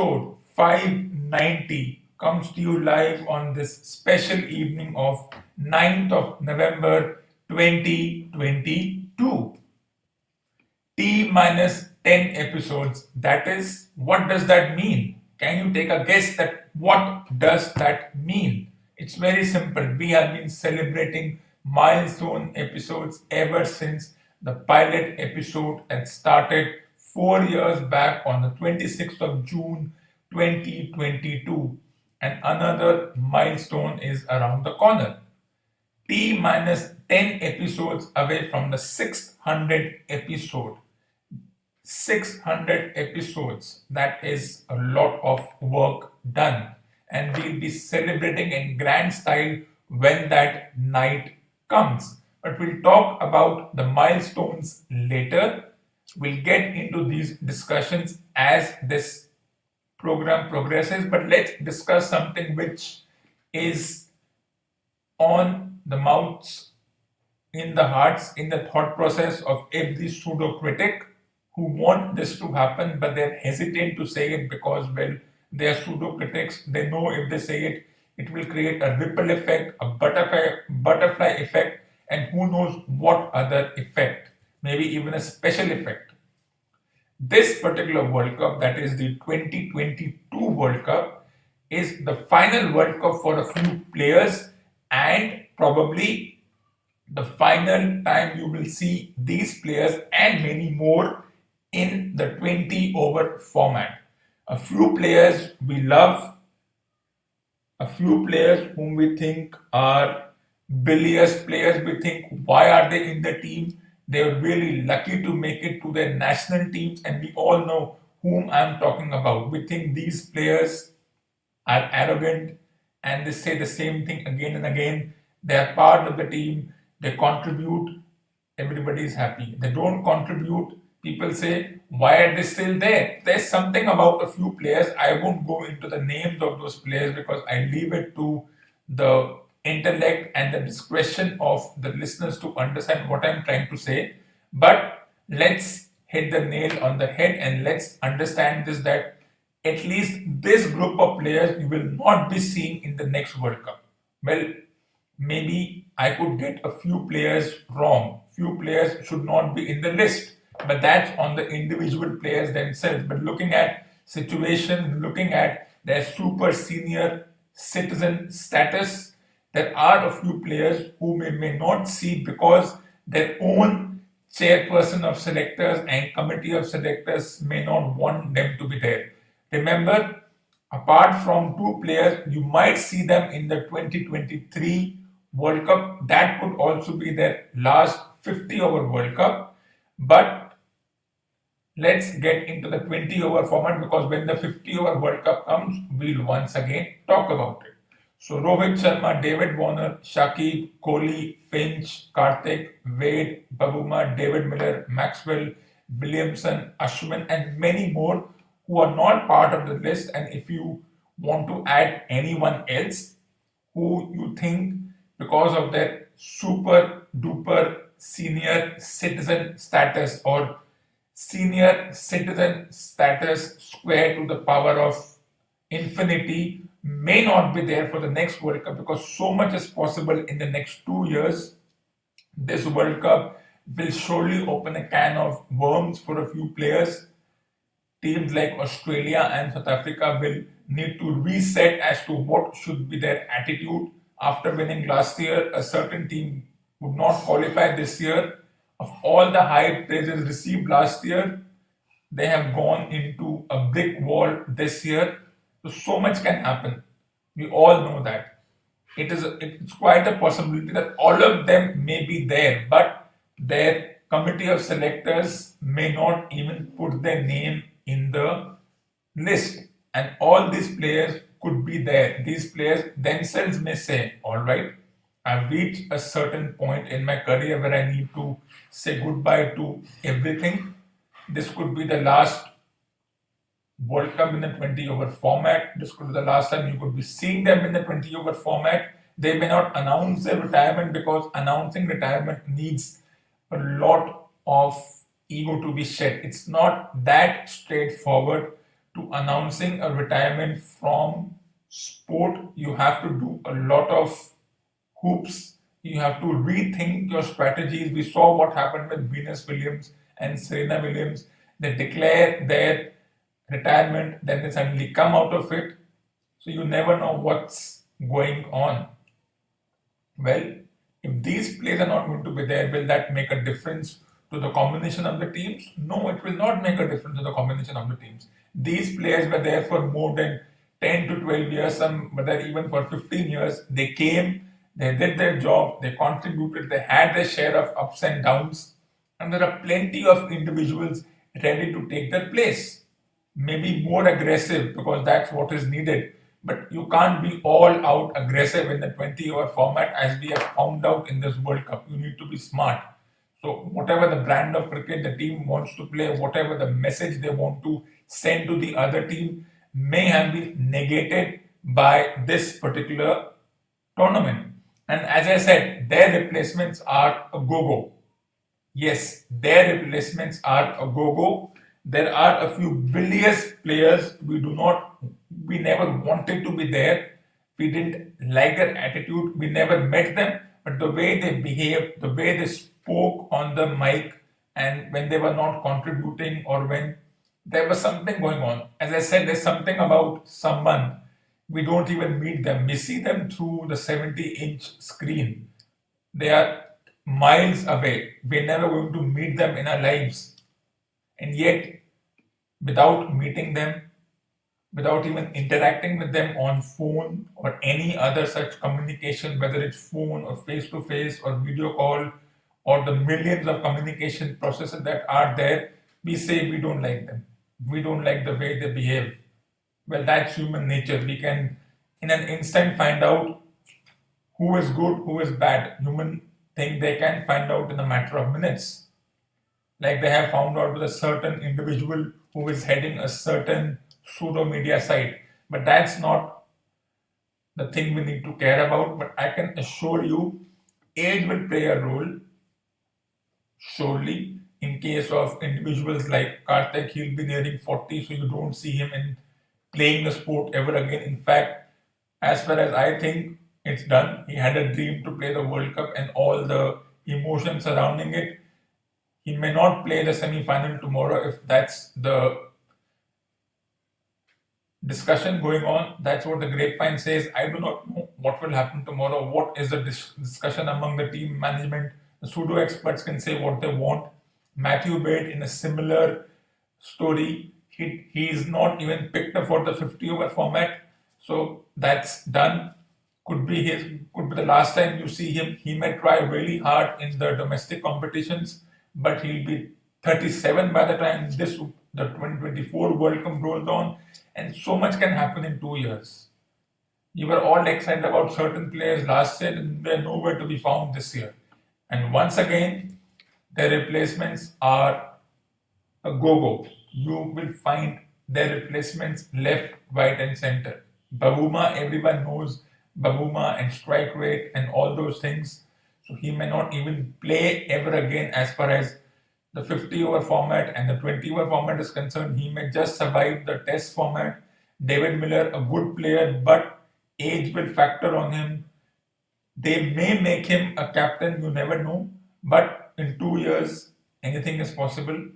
episode 590 comes to you live on this special evening of 9th of November 2022. T minus 10 episodes. That is, what does that mean? Can you take a guess that what does that mean? It's very simple. We have been celebrating milestone episodes ever since the pilot episode that started 4 years back on the 26th of June 2022. And another milestone is around the corner. T minus 10 episodes away from the 600 episode. 600 episodes. That is a lot of work done. And we'll be celebrating in grand style when that night comes. But we'll talk about the milestones later. We'll get into these discussions as this program progresses. But let's discuss something which is on the mouths, in the hearts, in the thought process of every pseudo critic who want this to happen, but they're hesitant to say it because, well, they are pseudo critics. They know if they say it, it will create a ripple effect, a butterfly effect, and who knows what other effect, maybe even a special effect. This particular World Cup, that is the 2022 World Cup, is the final World Cup for a few players and probably the final time you will see these players and many more in the 20 over format. A few players we love, a few players whom we think are bilious players. We think, why are they in the team? They are really lucky to make it to their national teams, and we all know whom I'm talking about. We think these players are arrogant and they say the same thing again and again. They are part of the team, they contribute, everybody is happy. They don't contribute, people say, why are they still there? There's something about a few players. I won't go into the names of those players because I leave it to the intellect and the discretion of the listeners to understand what I'm trying to say. But let's hit the nail on the head and let's understand this, that at least this group of players you will not be seeing in the next World Cup. Well, maybe I could get a few players wrong. Few players should not be in the list, but that's on the individual players themselves. But looking at situation, looking at their super senior citizen status, there are a few players who may not see because their own chairperson of selectors and committee of selectors may not want them to be there. Remember, apart from two players, you might see them in the 2023 World Cup. That could also be their last 50 over World Cup. But let's get into the 20 over format because when the 50 over World Cup comes, we'll once again talk about it. So Rohit Sharma, David Warner, Shakib, Kohli, Finch, Karthik, Wade, Babuma, David Miller, Maxwell, Williamson, Ashwin, and many more who are not part of the list. And if you want to add anyone else who you think because of their super duper senior citizen status or senior citizen status square to the power of infinity may not be there for the next World Cup because so much is possible in the next 2 years. This World Cup will surely open a can of worms for a few players. Teams like Australia and South Africa will need to reset as to what should be their attitude. After winning last year, a certain team would not qualify this year. Of all the high praises received last year, they have gone into a brick wall this year. So much can happen. We all know that. It's quite a possibility that all of them may be there, but their committee of selectors may not even put their name in the list. And all these players could be there. These players themselves may say, all right, I've reached a certain point in my career where I need to say goodbye to everything. This could be the last World Cup in the 20 over format. This could be the last time you could be seeing them in the 20 over format. They may not announce their retirement because announcing retirement needs a lot of ego to be shed. It's not that straightforward to announcing a retirement from sport, you have to do a lot of hoops. You have to rethink your strategies. We saw what happened with Venus Williams and Serena Williams. They declare their retirement, then they suddenly come out of it. So you never know what's going on. Well, if these players are not going to be there, will that make a difference to the combination of the teams? No, it will not make a difference to the combination of the teams. These players were there for more than 10 to 12 years, some were there even for 15 years. They came, they did their job, they contributed, they had their share of ups and downs, and there are plenty of individuals ready to take their place. Maybe more aggressive because that's what is needed. But you can't be all out aggressive in the 20-over format as we have found out in this World Cup. You need to be smart. So, whatever the brand of cricket the team wants to play, whatever the message they want to send to the other team, may have been negated by this particular tournament. And as I said, their replacements are a go go. Yes, their replacements are a go-go. There are a few bilious players we never wanted to be there. We didn't like their attitude. We never met them, but the way they behaved, the way they spoke on the mic, and when they were not contributing or when there was something going on. As I said, there's something about someone. We don't even meet them. We see them through the 70-inch screen. They are miles away. We're never going to meet them in our lives. And yet, without meeting them, without even interacting with them on phone or any other such communication, whether it's phone or face to face or video call or the millions of communication processes that are there, we say we don't like them. We don't like the way they behave. Well, that's human nature. We can, in an instant, find out who is good, who is bad. Human thing they can find out in a matter of minutes. Like they have found out with a certain individual who is heading a certain pseudo media site. But that's not the thing we need to care about. But I can assure you, age will play a role, surely. In case of individuals like Karthik, he'll be nearing 40, so you don't see him in playing the sport ever again. In fact, as far as I think, it's done. He had a dream to play the World Cup and all the emotions surrounding it. He may not play the semi final tomorrow if that's the discussion going on. That's what the grapevine says. I do not know what will happen tomorrow. What is the discussion among the team management? The pseudo experts can say what they want. Matthew Baird, in a similar story, he is not even picked up for the 50-over format. So that's done. Could be the last time you see him. He may try really hard in the domestic competitions, but he'll be 37 by the time the 2024 World Cup rolls on, and so much can happen in 2 years. You were all excited about certain players last year, and they're nowhere to be found this year. And once again, their replacements are a go-go. You will find their replacements left, right, and center. Bavuma, everyone knows Bavuma and strike rate and all those things. So he may not even play ever again as far as the 50-over format and the 20-over format is concerned. He may just survive the test format. David Miller, a good player, but age will factor on him. They may make him a captain, you never know. But in 2 years, anything is possible.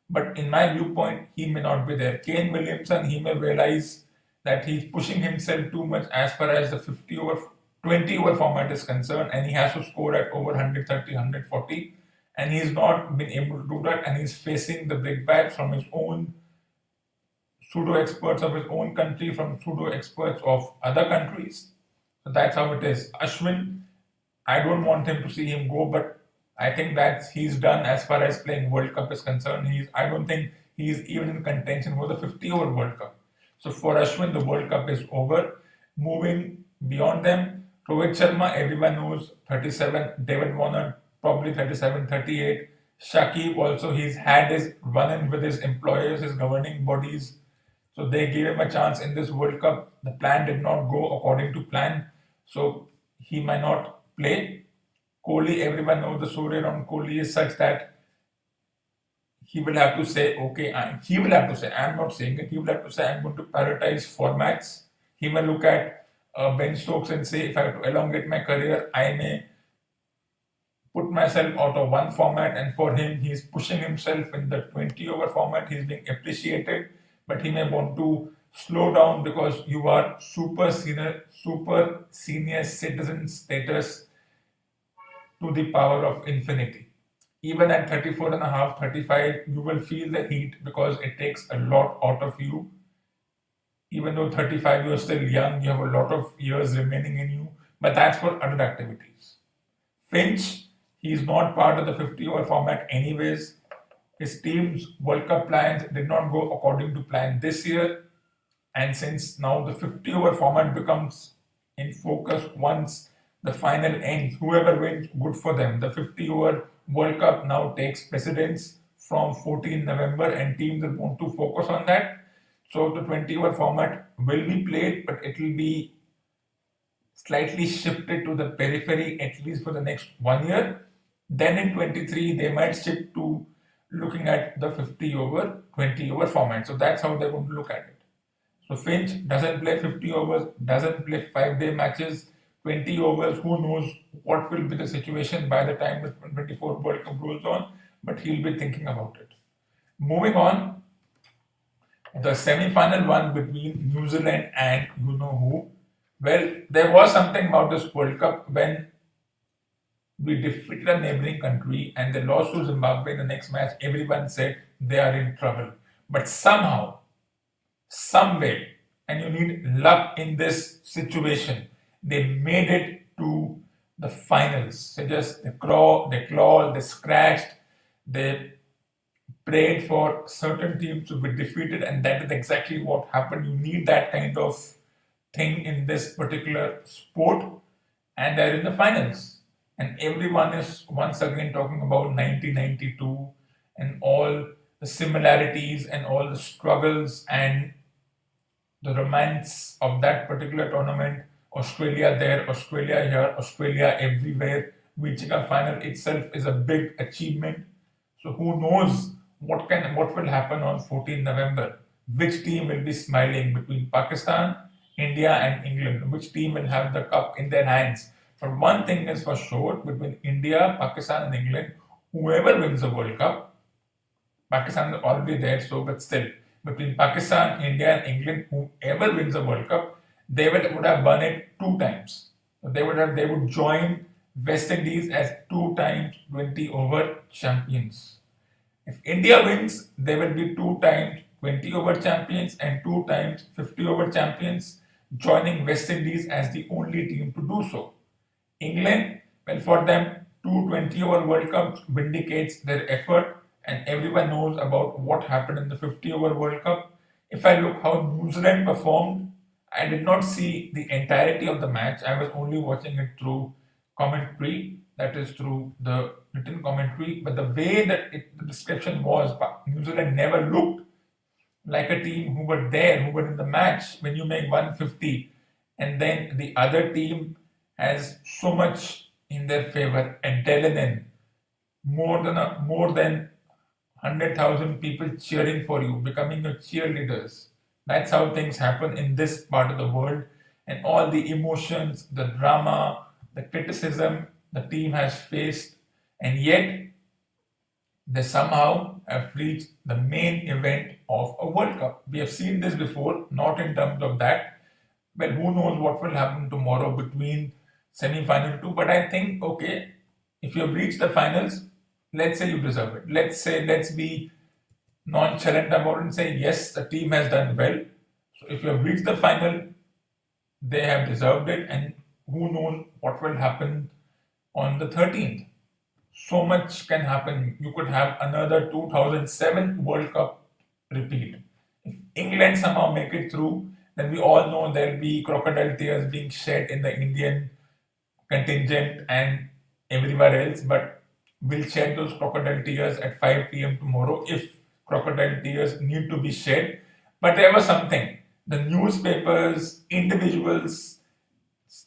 But in my viewpoint, he may not be there. Kane Williamson, he may realize that he's pushing himself too much as far as the 50-over, 20-over format is concerned, and he has to score at over 130, 140. And he's not been able to do that, and he's facing the big bad from his own pseudo experts of his own country, from pseudo experts of other countries. So that's how it is. Ashwin, I don't want him to see him go, but I think that he's done as far as playing World Cup is concerned. I don't think he's even in contention for the 50-over World Cup. So for Ashwin, the World Cup is over. Moving beyond them, Rohit Sharma, everyone knows, 37. David Warner, probably 37, 38. Shakib also, he's had his run-in with his employers, his governing bodies. So they gave him a chance in this World Cup. The plan did not go according to plan. So he might not play. Kohli, everyone knows the story around Kohli is such that he will have to say, okay, he will have to say, I'm not saying it, he will have to say, I'm going to prioritize formats. He may look at Ben Stokes and say, if I have to elongate my career, I may put myself out of one format, and for him, he's pushing himself in the 20 over format. He's being appreciated, but he may want to slow down because you are super senior citizen status to the power of infinity. Even at 34 and a half, 35, you will feel the heat because it takes a lot out of you. Even though 35, you're still young, you have a lot of years remaining in you, but that's for other activities. Finch, he's not part of the 50 over format anyways. His team's World Cup plans did not go according to plan this year. And since now the 50 over format becomes in focus once the final ends, whoever wins, good for them. The 50 over World Cup now takes precedence from 14 November, and teams will want to focus on that. So the 20 over format will be played, but it will be slightly shifted to the periphery at least for the next 1 year. Then in 23, they might stick to looking at the 50 over 20 over format. So that's how they're going to look at it. So Finch doesn't play 50 overs, doesn't play 5 day matches, 20 overs. Who knows what will be the situation by the time the 24 World Cup rolls on, but he'll be thinking about it. Moving on, the semi-final one between New Zealand and you know who. Well, there was something about this World Cup when we defeated a neighboring country and they lost to Zimbabwe in the next match. Everyone said they are in trouble. But somehow, some way, and you need luck in this situation, they made it to the finals. They clawed, they scratched, they prayed for certain teams to be defeated, and that is exactly what happened. You need that kind of thing in this particular sport, and they're in the finals. And everyone is once again talking about 1992 and all the similarities and all the struggles and the romance of that particular tournament. Australia there, Australia here, Australia everywhere. Reaching a final itself is a big achievement. So who knows what will happen on 14 November? Which team will be smiling between Pakistan, India, and England? Which team will have the cup in their hands? But one thing is for sure, between India, Pakistan, and England, whoever wins the World Cup, Pakistan is already there, so but still, between Pakistan, India, and England, whoever wins the World Cup, they would have won it 2 times. So they would join West Indies as 2 times 20 over champions. If India wins, they will be 2 times 20 over champions and 2 times 50 over champions, joining West Indies as the only team to do so. England, well, for them, 220 over World Cups vindicates their effort, and everyone knows about what happened in the 50 over World Cup. If I look how New Zealand performed, I did not see the entirety of the match. I was only watching it through commentary, that is through the written commentary. But the way that the description was, New Zealand never looked like a team who were there, who were in the match. When you make 150, and then the other team has so much in their favor, adrenaline, more than 100,000 people cheering for you, becoming your cheerleaders. That's how things happen in this part of the world, and all the emotions, the drama, the criticism the team has faced, and yet they somehow have reached the main event of a World Cup. We have seen this before, not in terms of that. Well, who knows what will happen tomorrow between semi-final two? But I think, okay, if you have reached the finals, let's say you deserve it. Let's be nonchalant about it and say, yes, the team has done well. So if you have reached the final, they have deserved it, and who knows what will happen on the 13th. So much can happen. You could have another 2007 World Cup repeat. If England somehow make it through, then we all know there'll be crocodile tears being shed in the Indian contingent and everywhere else, but we'll shed those crocodile tears at 5 p.m. tomorrow if crocodile tears need to be shed. But there was something. The newspapers, individuals,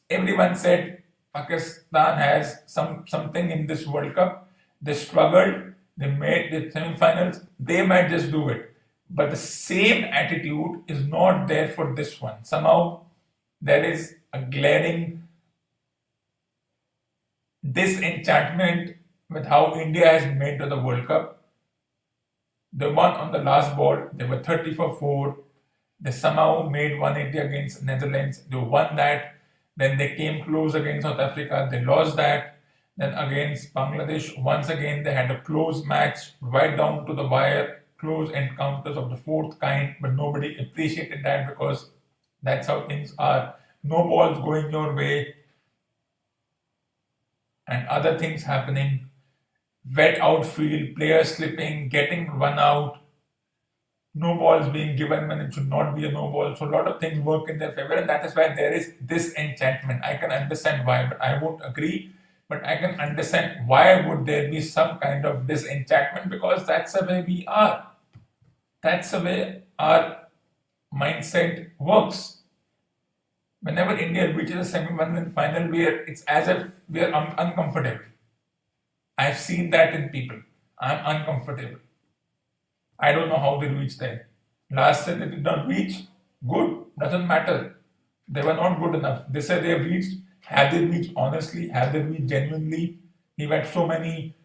everyone said Pakistan has something in this World Cup. They struggled, they made the semi-finals, they might just do it. But the same attitude is not there for this one. Somehow there is a glaring disenchantment with how India has made to the World Cup. They won on the last ball, they were 30 for 4. They somehow made 180 against Netherlands. They won that. Then they came close against South Africa. They lost that. Then against Bangladesh, once again they had a close match, right down to the wire, close encounters of the fourth kind, but nobody appreciated that because that's how things are. No balls going your way and other things happening. Wet outfield, players slipping, getting run out, no balls being given when it should not be a no ball. So a lot of things work in their favor, and that is why there is this enchantment. I can understand why, but I won't agree. But I can understand why would there be some kind of disenchantment because that's the way we are. That's the way our mindset works. Whenever India reaches a semi-final and final, it's as if we are uncomfortable. I've seen that in people. I'm uncomfortable. I don't know how they reached there. Last year they did not reach. Good, doesn't matter. They were not good enough. They said they have reached. Have they reached honestly? Have they reached genuinely? We've had so many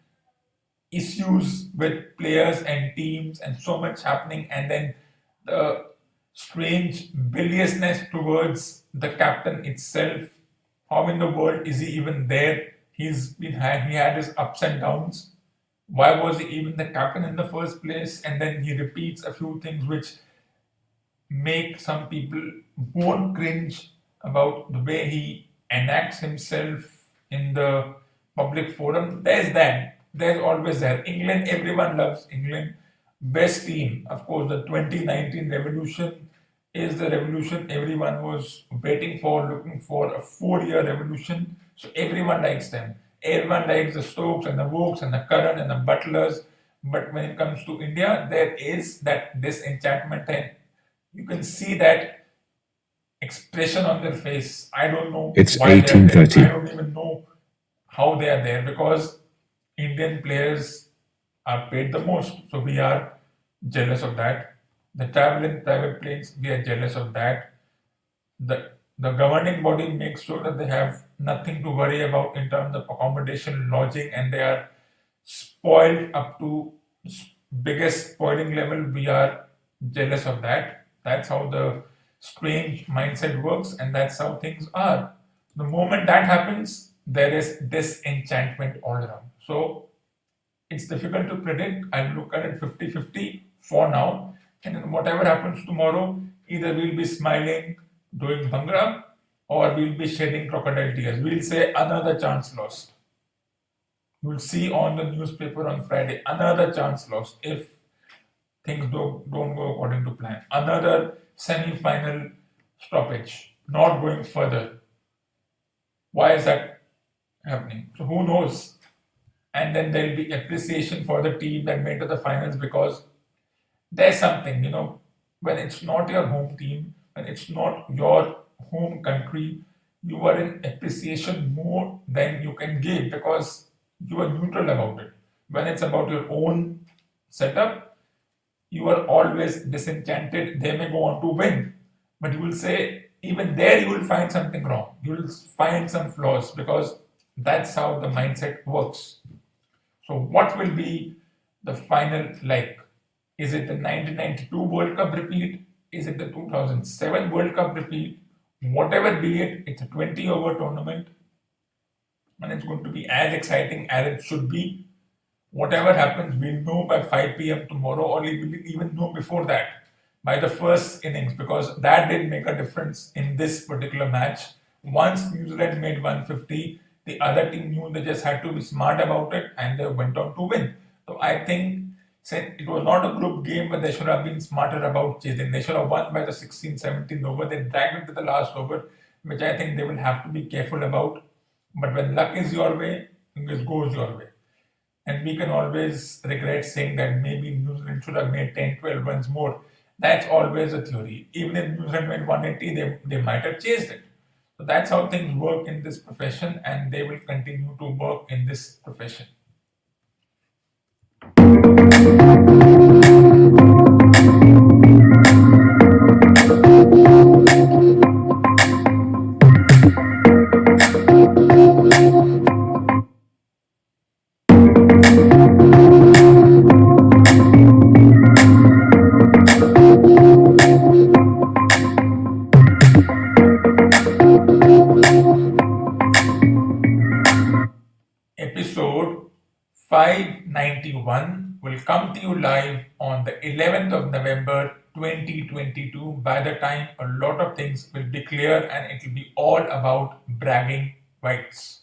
issues with players and teams and so much happening, and then the strange biliousness towards the captain itself. How in the world is he even there? He had his ups and downs. Why was he even the captain in the first place? And then he repeats a few things which make some people more cringe about the way he enacts himself in the public forum. There's that. There's always that. England, everyone loves England. Best team, of course, the 2019 revolution is the revolution everyone was waiting for, looking for a 4-year revolution. So everyone likes them. Everyone likes the Stokes and the Wokes and the Curran and the Butlers. But when it comes to India, there is that disenchantment, and you can see that expression on their face. I don't know It's why they are there. 18:30. I don't even know how they are there because Indian players are paid the most. So we are jealous of that. The travel in private planes, we are jealous of that. The governing body makes sure that they have nothing to worry about in terms of accommodation, lodging, and they are spoiled up to biggest spoiling level. We are jealous of that. That's how the strange mindset works, and that's how things are. The moment that happens, there is disenchantment all around. So it's difficult to predict. I'll look at it 50-50 for now. And then whatever happens tomorrow, either we'll be smiling, doing bhangra, or we'll be shedding crocodile tears. We'll say another chance lost. You'll see on the newspaper on Friday, another chance lost if things don't go according to plan. Another semi-final stoppage, not going further. Why is that happening? So who knows? And then there'll be appreciation for the team that made to the finals because there's something, when it's not your home team, when it's not your home country, you are in appreciation more than you can give because you are neutral about it. When it's about your own setup, you are always disenchanted. They may go on to win, but you will say, even there, you will find something wrong. You will find some flaws because that's how the mindset works. So, what will be the final like? Is it the 1992 World Cup repeat? Is it the 2007 World Cup repeat? Whatever be it, it's a 20-over tournament and it's going to be as exciting as it should be. Whatever happens, we'll know by 5 p.m. tomorrow, or we'll even know before that by the first innings because that did make a difference in this particular match. Once New Zealand made 150, the other team knew they just had to be smart about it and they went on to win. So I think it was not a group game, but they should have been smarter about chasing. They should have won by the 16th, 17th over. They dragged it to the last over, which I think they will have to be careful about. But when luck is your way, English goes your way. And we can always regret saying that maybe New Zealand should have made 10, 12 runs more. That's always a theory. Even if New Zealand made 180, they might have chased it. So that's how things work in this profession, and they will continue to work in this profession. Episode 591 will come to you live on the 11th of November 2022. By the time, a lot of things will be clear and it will be all about bragging rights.